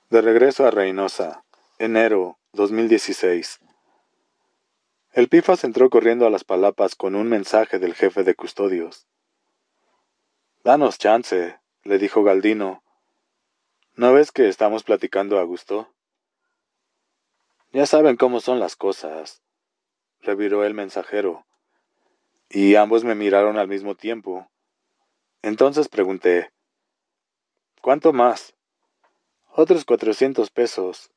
De regreso a Reynosa, enero 2016. El Pifas entró corriendo a las palapas con un mensaje del jefe de custodios. «Danos chance», le dijo Galdino. «¿No ves que estamos platicando a gusto?» «Ya saben cómo son las cosas», reviró el mensajero, y ambos me miraron al mismo tiempo. Entonces pregunté, «¿Cuánto más?» «Otros 400 pesos»,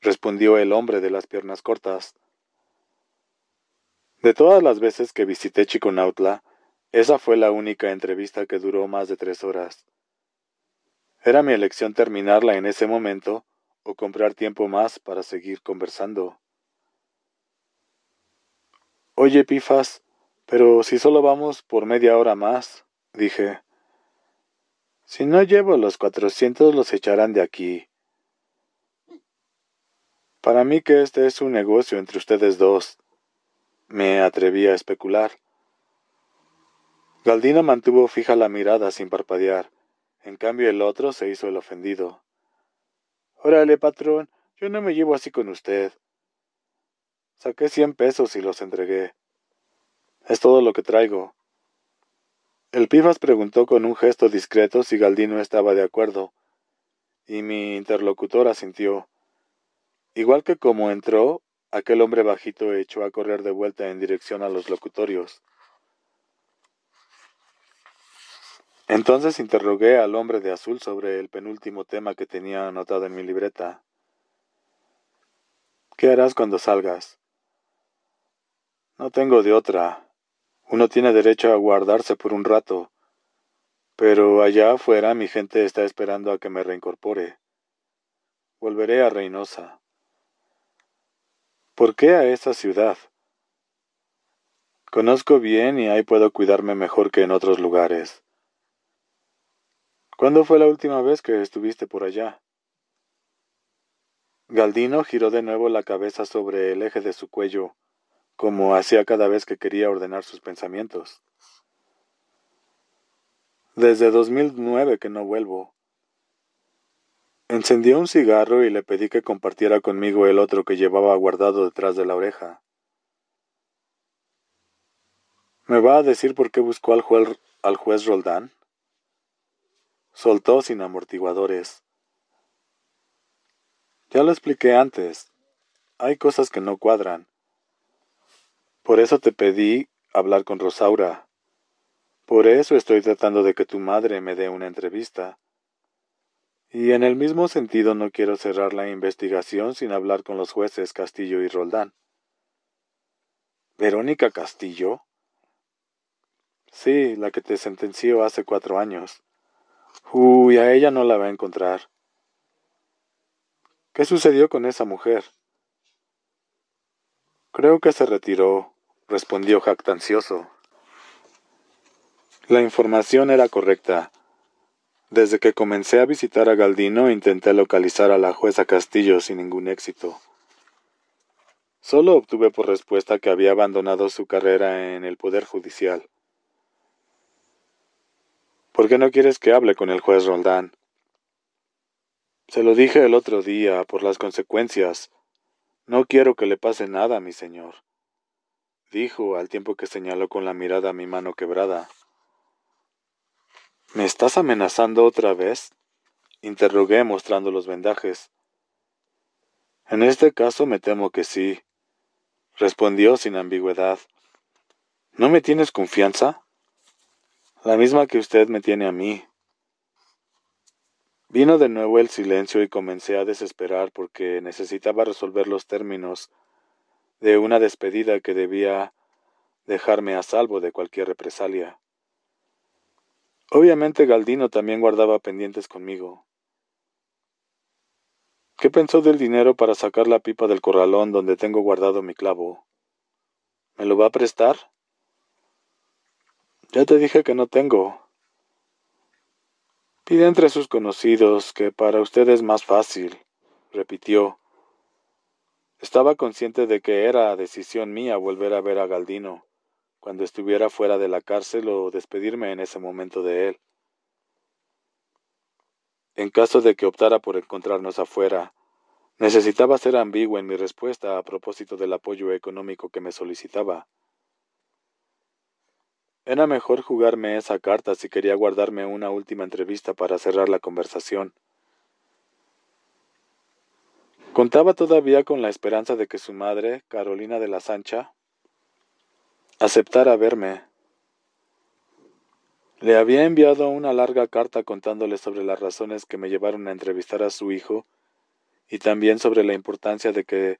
respondió el hombre de las piernas cortas. De todas las veces que visité Chiconautla, esa fue la única entrevista que duró más de 3 horas. Era mi elección terminarla en ese momento o comprar tiempo más para seguir conversando. «Oye, Pifas, pero si solo vamos por media hora más», dije. «Si no llevo los 400 los echarán de aquí. Para mí que este es un negocio entre ustedes dos», me atreví a especular. Galdino mantuvo fija la mirada sin parpadear. En cambio el otro se hizo el ofendido. «Órale, patrón, yo no me llevo así con usted». Saqué 100 pesos y los entregué. «Es todo lo que traigo». El Pifas preguntó con un gesto discreto si Galdino estaba de acuerdo, y mi interlocutor asintió. Igual que como entró, aquel hombre bajito echó a correr de vuelta en dirección a los locutorios. Entonces interrogué al hombre de azul sobre el penúltimo tema que tenía anotado en mi libreta. «¿Qué harás cuando salgas?» «No tengo de otra. Uno tiene derecho a guardarse por un rato. Pero allá afuera mi gente está esperando a que me reincorpore. Volveré a Reynosa». «¿Por qué a esa ciudad?» «Conozco bien y ahí puedo cuidarme mejor que en otros lugares». «¿Cuándo fue la última vez que estuviste por allá?» Galdino giró de nuevo la cabeza sobre el eje de su cuello, como hacía cada vez que quería ordenar sus pensamientos. «Desde 2009 que no vuelvo». Encendió un cigarro y le pedí que compartiera conmigo el otro que llevaba guardado detrás de la oreja. «¿Me va a decir por qué buscó al juez Roldán?» Soltó sin amortiguadores. «Ya lo expliqué antes. Hay cosas que no cuadran. Por eso te pedí hablar con Rosaura. Por eso estoy tratando de que tu madre me dé una entrevista. Y en el mismo sentido no quiero cerrar la investigación sin hablar con los jueces Castillo y Roldán». «¿Verónica Castillo?» «Sí, la que te sentenció hace 4 años. Uy, a ella no la va a encontrar». «¿Qué sucedió con esa mujer?» «Creo que se retiró», respondió jactancioso. La información era correcta. Desde que comencé a visitar a Galdino intenté localizar a la jueza Castillo sin ningún éxito. Solo obtuve por respuesta que había abandonado su carrera en el Poder Judicial. «¿Por qué no quieres que hable con el juez Roldán?» «Se lo dije el otro día, por las consecuencias. No quiero que le pase nada, mi señor», dijo al tiempo que señaló con la mirada mi mano quebrada. «¿Me estás amenazando otra vez?», interrogué mostrando los vendajes. «En este caso me temo que sí», respondió sin ambigüedad. «¿No me tienes confianza?» «La misma que usted me tiene a mí». Vino de nuevo el silencio y comencé a desesperar porque necesitaba resolver los términos de una despedida que debía dejarme a salvo de cualquier represalia. Obviamente Galdino también guardaba pendientes conmigo. «¿Qué pensó del dinero para sacar la pipa del corralón donde tengo guardado mi clavo? ¿Me lo va a prestar?» «Ya te dije que no tengo». «Pide entre sus conocidos, que para usted es más fácil», repitió. Estaba consciente de que era decisión mía volver a ver a Galdino cuando estuviera fuera de la cárcel o despedirme en ese momento de él. En caso de que optara por encontrarnos afuera, necesitaba ser ambigua en mi respuesta a propósito del apoyo económico que me solicitaba. Era mejor jugarme esa carta si quería guardarme una última entrevista para cerrar la conversación. Contaba todavía con la esperanza de que su madre, Carolina de la Sancha, aceptara verme. Le había enviado una larga carta contándole sobre las razones que me llevaron a entrevistar a su hijo y también sobre la importancia que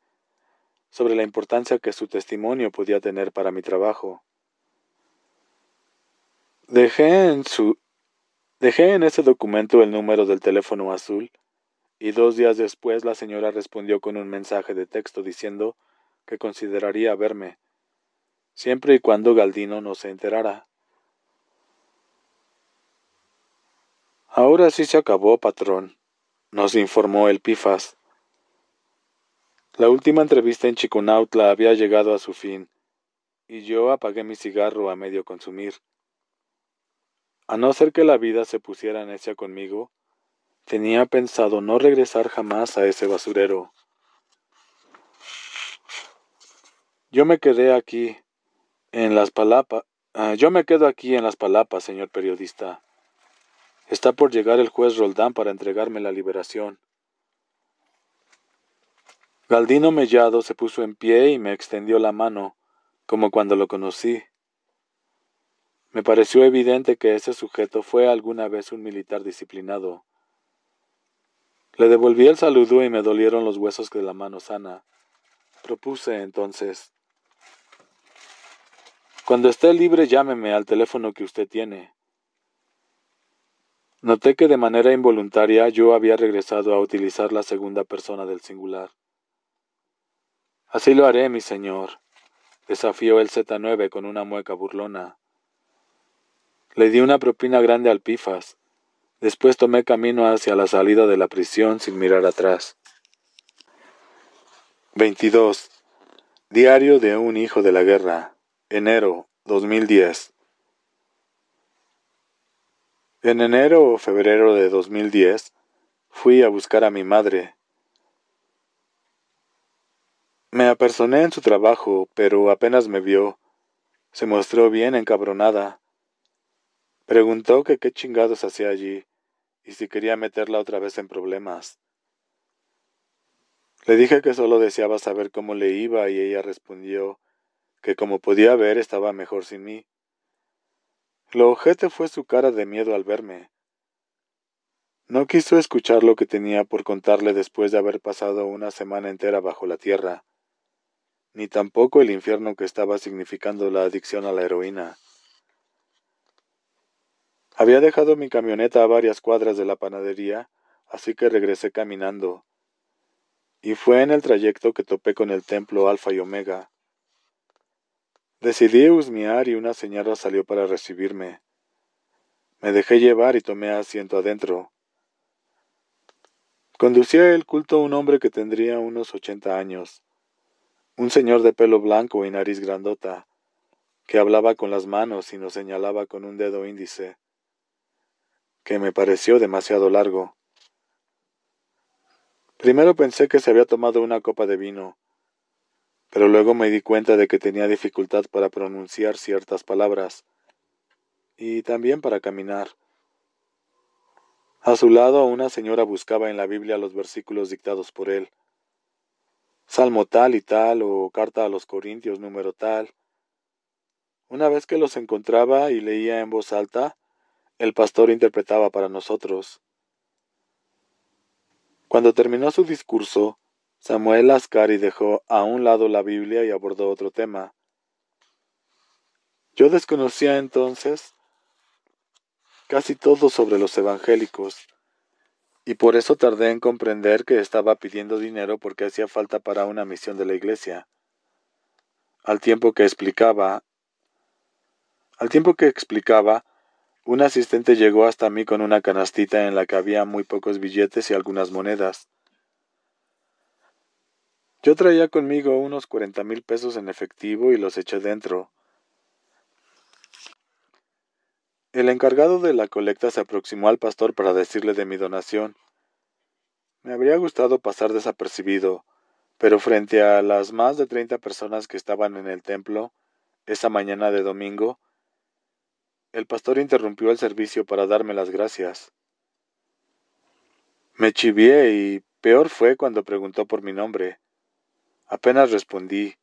su testimonio podía tener para mi trabajo. Dejé en ese documento el número del teléfono azul y 2 días después la señora respondió con un mensaje de texto diciendo que consideraría verme, siempre y cuando Galdino no se enterara. Ahora sí se acabó, patrón, nos informó el Pifas. La última entrevista en Chiconautla había llegado a su fin, y yo apagué mi cigarro a medio consumir. A no ser que la vida se pusiera necia conmigo, tenía pensado no regresar jamás a ese basurero. Yo me quedo aquí en Las Palapas, señor periodista. Está por llegar el juez Roldán para entregarme la liberación. Galdino Mellado se puso en pie y me extendió la mano, como cuando lo conocí. Me pareció evidente que ese sujeto fue alguna vez un militar disciplinado. Le devolví el saludo y me dolieron los huesos de la mano sana. Propuse entonces: cuando esté libre llámeme al teléfono que usted tiene. Noté que de manera involuntaria yo había regresado a utilizar la segunda persona del singular. Así lo haré, mi señor, desafió el Z9 con una mueca burlona. Le di una propina grande al Pifas. Después tomé camino hacia la salida de la prisión sin mirar atrás. 22. Diario de un hijo de la guerra. Enero 2010. En enero o febrero de 2010, fui a buscar a mi madre. Me apersoné en su trabajo, pero apenas me vio, se mostró bien encabronada. Preguntó que qué chingados hacía allí, y si quería meterla otra vez en problemas. Le dije que solo deseaba saber cómo le iba, y ella respondió que como podía ver estaba mejor sin mí. Lo ojete fue su cara de miedo al verme. No quiso escuchar lo que tenía por contarle después de haber pasado una semana entera bajo la tierra, ni tampoco el infierno que estaba significando la adicción a la heroína. Había dejado mi camioneta a varias cuadras de la panadería, así que regresé caminando, y fue en el trayecto que topé con el templo Alfa y Omega. Decidí husmear y una señora salió para recibirme. Me dejé llevar y tomé asiento adentro. Conducía el culto un hombre que tendría unos 80 años, un señor de pelo blanco y nariz grandota, que hablaba con las manos y nos señalaba con un dedo índice, que me pareció demasiado largo. Primero pensé que se había tomado una copa de vino, pero luego me di cuenta de que tenía dificultad para pronunciar ciertas palabras, y también para caminar. A su lado una señora buscaba en la Biblia los versículos dictados por él. Salmo tal y tal, o carta a los Corintios número tal. Una vez que los encontraba y leía en voz alta, el pastor interpretaba para nosotros. Cuando terminó su discurso, Samuel Ascari dejó a un lado la Biblia y abordó otro tema. Yo desconocía entonces casi todo sobre los evangélicos, y por eso tardé en comprender que estaba pidiendo dinero porque hacía falta para una misión de la iglesia. Al tiempo que explicaba, un asistente llegó hasta mí con una canastita en la que había muy pocos billetes y algunas monedas. Yo traía conmigo unos 40,000 pesos en efectivo y los eché dentro. El encargado de la colecta se aproximó al pastor para decirle de mi donación. Me habría gustado pasar desapercibido, pero frente a las más de 30 personas que estaban en el templo esa mañana de domingo, el pastor interrumpió el servicio para darme las gracias. Me chivié y peor fue cuando preguntó por mi nombre. Apenas respondí,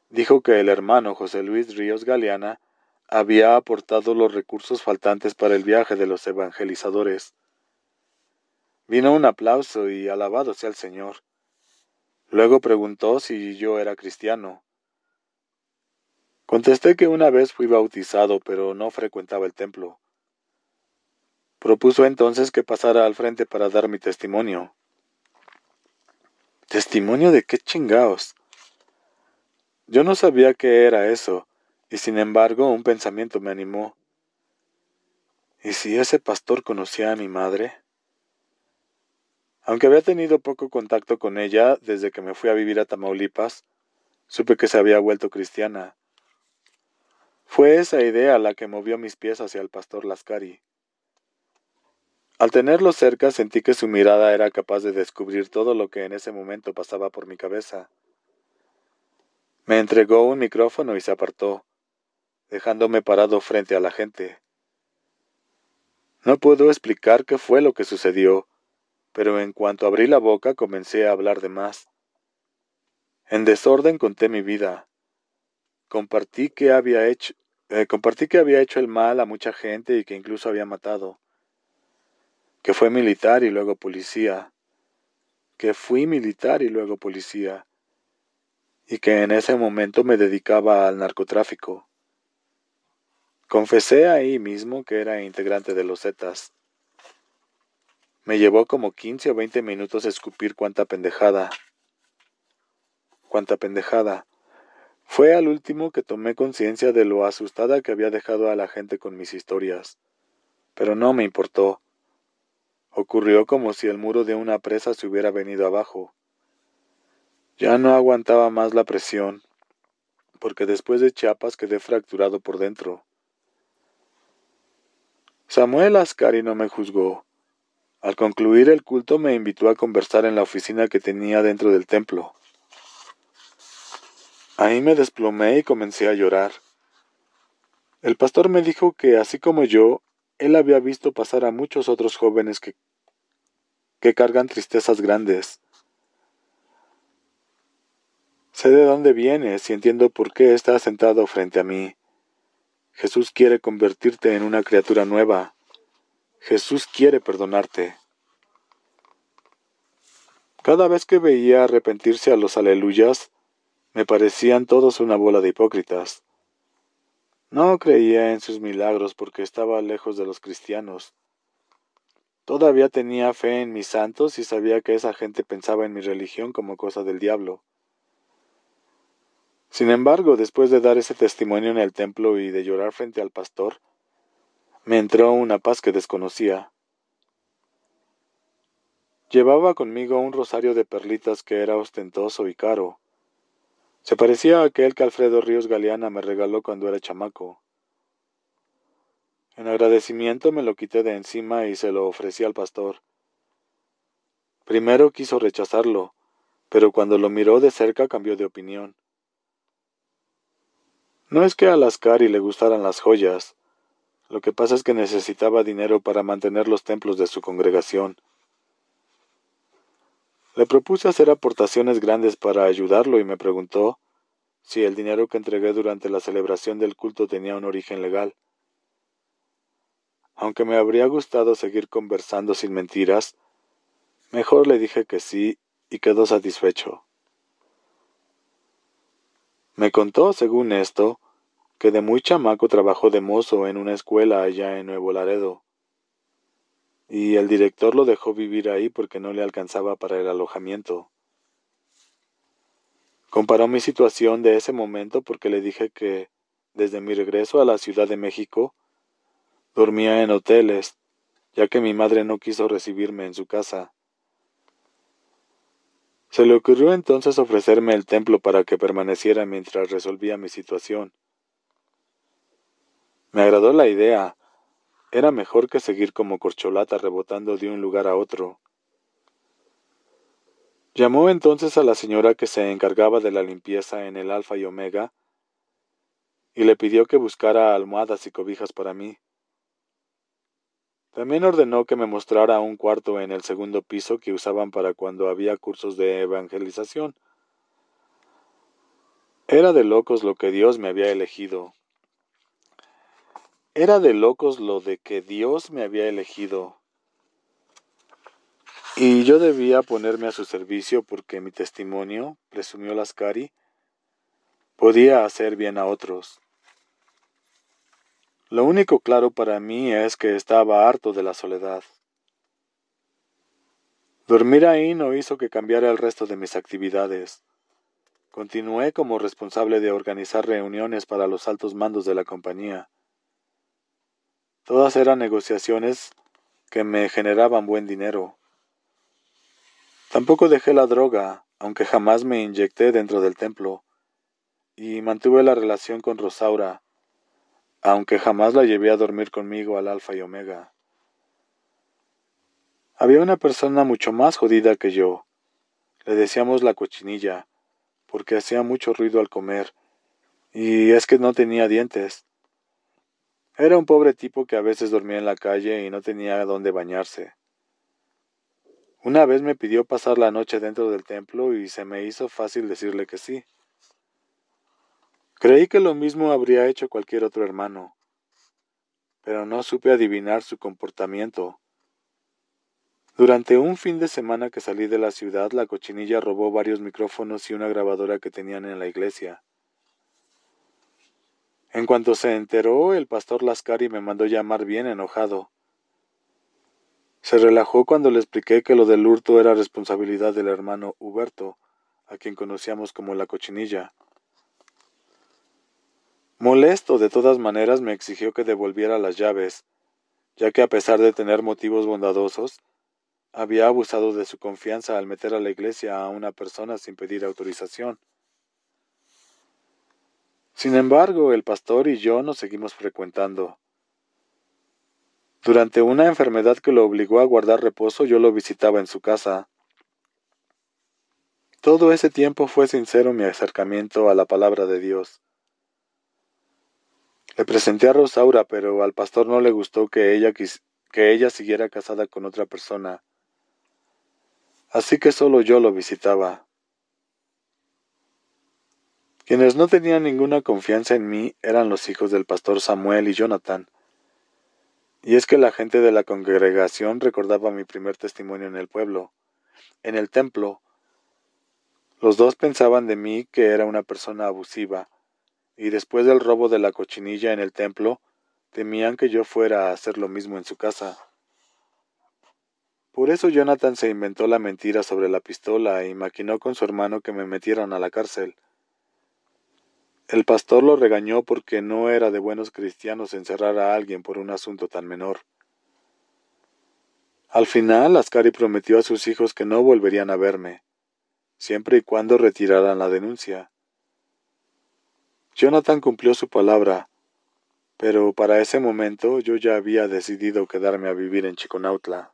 dijo que el hermano José Luis Ríos Galeana había aportado los recursos faltantes para el viaje de los evangelizadores. Vino un aplauso y alabado sea el Señor. Luego preguntó si yo era cristiano. Contesté que una vez fui bautizado, pero no frecuentaba el templo. Propuso entonces que pasara al frente para dar mi testimonio. ¿Testimonio de qué chingaos? Yo no sabía qué era eso, y sin embargo un pensamiento me animó. ¿Y si ese pastor conocía a mi madre? Aunque había tenido poco contacto con ella desde que me fui a vivir a Tamaulipas, supe que se había vuelto cristiana. Fue esa idea la que movió mis pies hacia el pastor Lascari. Al tenerlo cerca sentí que su mirada era capaz de descubrir todo lo que en ese momento pasaba por mi cabeza. Me entregó un micrófono y se apartó, dejándome parado frente a la gente. No puedo explicar qué fue lo que sucedió, pero en cuanto abrí la boca comencé a hablar de más. En desorden conté mi vida. Compartí que había hecho el mal a mucha gente y que incluso había matado. Que fui militar y luego policía. Y que en ese momento me dedicaba al narcotráfico. Confesé ahí mismo que era integrante de los Zetas. Me llevó como 15 o 20 minutos escupir cuánta pendejada. Fue al último que tomé conciencia de lo asustada que había dejado a la gente con mis historias. Pero no me importó. Ocurrió como si el muro de una presa se hubiera venido abajo. Ya no aguantaba más la presión, porque después de Chiapas quedé fracturado por dentro. Samuel Ascari no me juzgó. Al concluir el culto me invitó a conversar en la oficina que tenía dentro del templo. Ahí me desplomé y comencé a llorar. El pastor me dijo que, así como yo, él había visto pasar a muchos otros jóvenes que cargan tristezas grandes. Sé de dónde vienes y entiendo por qué estás sentado frente a mí. Jesús quiere convertirte en una criatura nueva. Jesús quiere perdonarte. Cada vez que veía arrepentirse a los aleluyas, me parecían todos una bola de hipócritas. No creía en sus milagros porque estaba lejos de los cristianos. Todavía tenía fe en mis santos y sabía que esa gente pensaba en mi religión como cosa del diablo. Sin embargo, después de dar ese testimonio en el templo y de llorar frente al pastor, me entró una paz que desconocía. Llevaba conmigo un rosario de perlitas que era ostentoso y caro. Se parecía a aquel que Alfredo Ríos Galeana me regaló cuando era chamaco. En agradecimiento me lo quité de encima y se lo ofrecí al pastor. Primero quiso rechazarlo, pero cuando lo miró de cerca cambió de opinión. No es que a Lascari le gustaran las joyas. Lo que pasa es que necesitaba dinero para mantener los templos de su congregación. Le propuse hacer aportaciones grandes para ayudarlo y me preguntó si el dinero que entregué durante la celebración del culto tenía un origen legal. Aunque me habría gustado seguir conversando sin mentiras, mejor le dije que sí y quedó satisfecho. Me contó, según esto, que de muy chamaco trabajó de mozo en una escuela allá en Nuevo Laredo, y el director lo dejó vivir ahí porque no le alcanzaba para el alojamiento. Comparó mi situación de ese momento porque le dije que, desde mi regreso a la Ciudad de México, dormía en hoteles, ya que mi madre no quiso recibirme en su casa. Se le ocurrió entonces ofrecerme el templo para que permaneciera mientras resolvía mi situación. Me agradó la idea. Era mejor que seguir como corcholata rebotando de un lugar a otro. Llamó entonces a la señora que se encargaba de la limpieza en el Alfa y Omega y le pidió que buscara almohadas y cobijas para mí. También ordenó que me mostrara un cuarto en el segundo piso que usaban para cuando había cursos de evangelización. Era de locos lo que Dios me había elegido. Era de locos lo de que Dios me había elegido. Y yo debía ponerme a su servicio porque mi testimonio, presumió Lascari, podía hacer bien a otros. Lo único claro para mí es que estaba harto de la soledad. Dormir ahí no hizo que cambiara el resto de mis actividades. Continué como responsable de organizar reuniones para los altos mandos de la compañía. Todas eran negociaciones que me generaban buen dinero. Tampoco dejé la droga, aunque jamás me inyecté dentro del templo, y mantuve la relación con Rosaura, aunque jamás la llevé a dormir conmigo al Alfa y Omega. Había una persona mucho más jodida que yo. Le decíamos la cochinilla, porque hacía mucho ruido al comer, y es que no tenía dientes. Era un pobre tipo que a veces dormía en la calle y no tenía dónde bañarse. Una vez me pidió pasar la noche dentro del templo y se me hizo fácil decirle que sí. Creí que lo mismo habría hecho cualquier otro hermano, pero no supe adivinar su comportamiento. Durante un fin de semana que salí de la ciudad, la cochinilla robó varios micrófonos y una grabadora que tenían en la iglesia. En cuanto se enteró, el pastor Lascari me mandó llamar bien enojado. Se relajó cuando le expliqué que lo del hurto era responsabilidad del hermano Huberto, a quien conocíamos como la cochinilla. Molesto, de todas maneras, me exigió que devolviera las llaves, ya que a pesar de tener motivos bondadosos, había abusado de su confianza al meter a la iglesia a una persona sin pedir autorización. Sin embargo, el pastor y yo nos seguimos frecuentando. Durante una enfermedad que lo obligó a guardar reposo, yo lo visitaba en su casa. Todo ese tiempo fue sincero mi acercamiento a la palabra de Dios. Le presenté a Rosaura, pero al pastor no le gustó que ella siguiera casada con otra persona. Así que solo yo lo visitaba. Quienes no tenían ninguna confianza en mí eran los hijos del pastor Samuel y Jonathan. Y es que la gente de la congregación recordaba mi primer testimonio en el pueblo. En el templo, los dos pensaban de mí que era una persona abusiva, y después del robo de la cochinilla en el templo, temían que yo fuera a hacer lo mismo en su casa. Por eso Jonathan se inventó la mentira sobre la pistola y maquinó con su hermano que me metieran a la cárcel. El pastor lo regañó porque no era de buenos cristianos encerrar a alguien por un asunto tan menor. Al final, Lascari prometió a sus hijos que no volverían a verme, siempre y cuando retiraran la denuncia. Jonathan cumplió su palabra, pero para ese momento yo ya había decidido quedarme a vivir en Chiconautla.